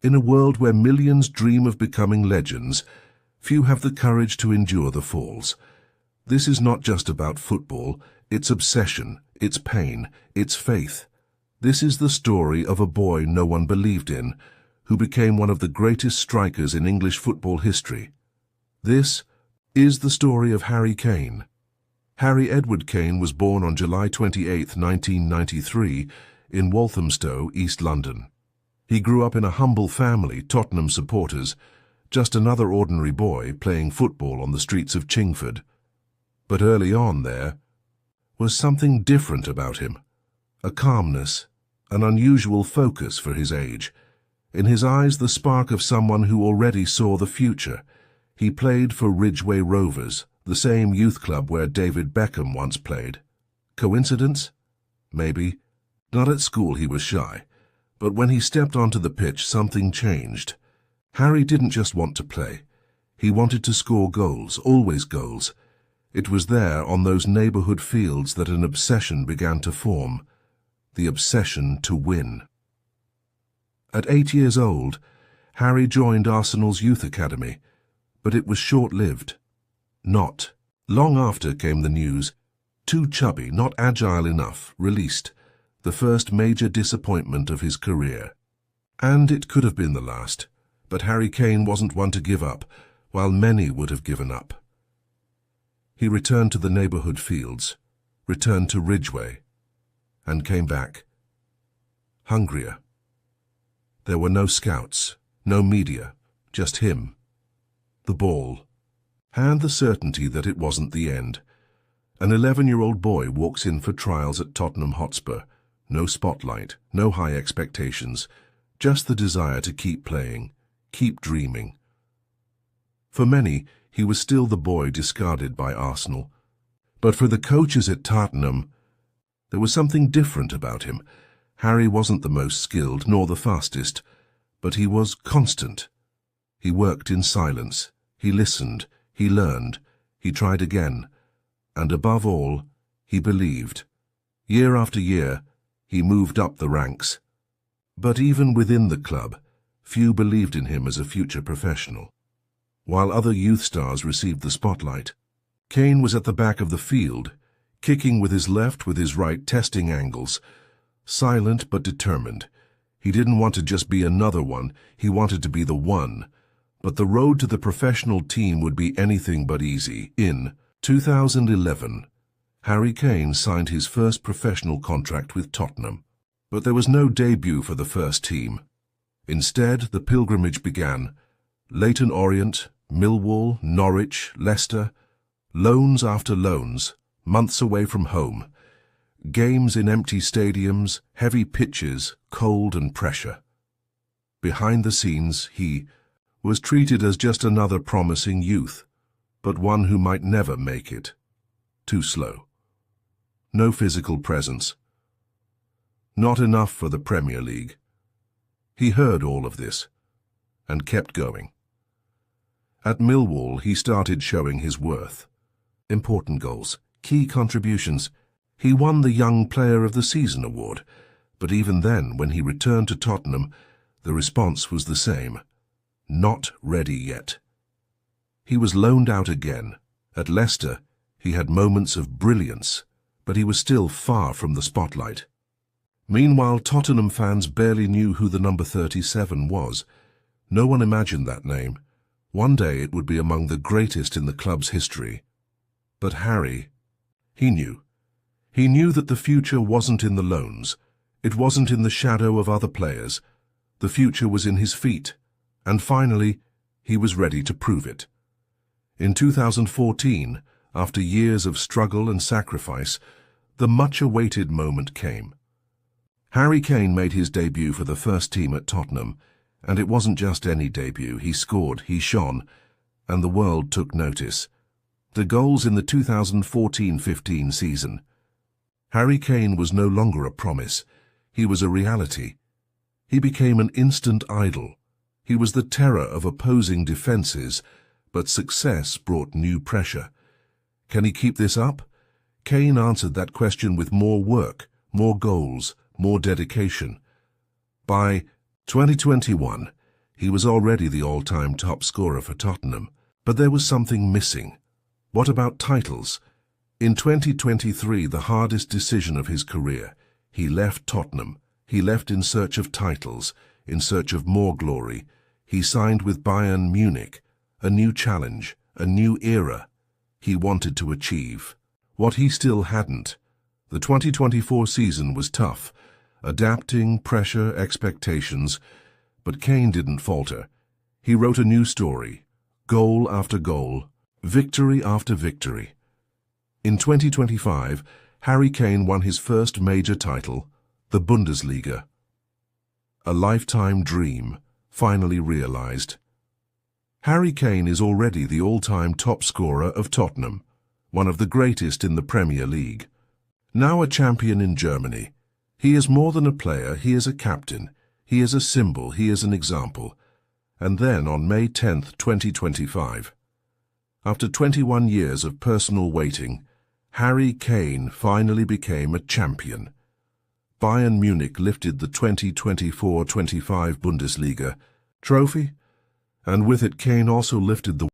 In a world where millions dream of becoming legends, few have the courage to endure the falls. This is not just about football, it's obsession, it's pain, it's faith. This is the story of a boy no one believed in, who became one of the greatest strikers in English football history. This is the story of Harry Kane. Harry Edward Kane was born on July 28, 1993, in Walthamstow, East London. He grew up in a humble family, Tottenham supporters, just another ordinary boy playing football on the streets of Chingford. But early on there was something different about him, a calmness, an unusual focus for his age. In his eyes, the spark of someone who already saw the future. He played for Ridgeway Rovers, the same youth club where David Beckham once played. Coincidence? Maybe. Not at school he was shy, but when he stepped onto the pitch something changed. Harry didn't just want to play. He wanted to score goals, always goals. It was there on those neighbourhood fields that an obsession began to form. The obsession to win. At 8 years old, Harry joined Arsenal's youth academy, but it was short-lived. Not long after came the news, too chubby, not agile enough, released, the first major disappointment of his career. And it could have been the last, but Harry Kane wasn't one to give up, while many would have given up. He returned to the neighbourhood fields, returned to Ridgeway, and came back, hungrier. There were no scouts, no media, just him, the ball, and the certainty that it wasn't the end. An 11-year-old boy walks in for trials at Tottenham Hotspur. No spotlight, no high expectations, just the desire to keep playing, keep dreaming. For many, he was still the boy discarded by Arsenal. But for the coaches at Tottenham, there was something different about him. Harry wasn't the most skilled nor the fastest, but he was constant. He worked in silence, he listened, he learned, he tried again, and above all, he believed. Year after year, he moved up the ranks. But even within the club, few believed in him as a future professional. While other youth stars received the spotlight, Kane was at the back of the field, kicking with his left, with his right, testing angles. Silent but determined. He didn't want to just be another one, he wanted to be the one. But the road to the professional team would be anything but easy. In 2011, Harry Kane signed his first professional contract with Tottenham. But there was no debut for the first team. Instead, the pilgrimage began. Leyton Orient, Millwall, Norwich, Leicester, loans after loans, months away from home. Games in empty stadiums, heavy pitches, cold and pressure. Behind the scenes, he was treated as just another promising youth, but one who might never make it. Too slow. No physical presence. Not enough for the Premier League. He heard all of this, and kept going. At Millwall, he started showing his worth. Important goals, key contributions. He won the Young Player of the Season award, but even then, when he returned to Tottenham, the response was the same. Not ready yet. He was loaned out again. At Leicester, he had moments of brilliance, but he was still far from the spotlight. Meanwhile, Tottenham fans barely knew who the number 37 was. No one imagined that name. One day it would be among the greatest in the club's history. But Harry, he knew. He knew that the future wasn't in the loans. It wasn't in the shadow of other players. The future was in his feet. And finally, he was ready to prove it. In 2014, after years of struggle and sacrifice, the much-awaited moment came. Harry Kane made his debut for the first team at Tottenham, and it wasn't just any debut. He scored, he shone, and the world took notice. The goals in the 2014-15 season. Harry Kane was no longer a promise. He was a reality. He became an instant idol. He was the terror of opposing defences, but success brought new pressure. Can he keep this up? Kane answered that question with more work, more goals, more dedication. By 2021, He was already the all-time top scorer for Tottenham. But there was something missing. What about titles? In 2023, the hardest decision of his career, he left Tottenham. He left in search of titles, in search of more glory. He signed with Bayern Munich, a new challenge, a new era. He wanted to achieve what he still hadn't. The 2024 season was tough, adapting, pressure, expectations, but Kane didn't falter. He wrote a new story, goal after goal, victory after victory. In 2025, Harry Kane won his first major title, the Bundesliga. A lifetime dream, finally realized. Harry Kane is already the all-time top scorer of Tottenham, one of the greatest in the Premier League. Now a champion in Germany. He is more than a player, he is a captain. He is a symbol, he is an example. And then on May 10th, 2025, after 21 years of personal waiting, Harry Kane finally became a champion. Bayern Munich lifted the 2024-25 Bundesliga trophy, and with it Kane also lifted the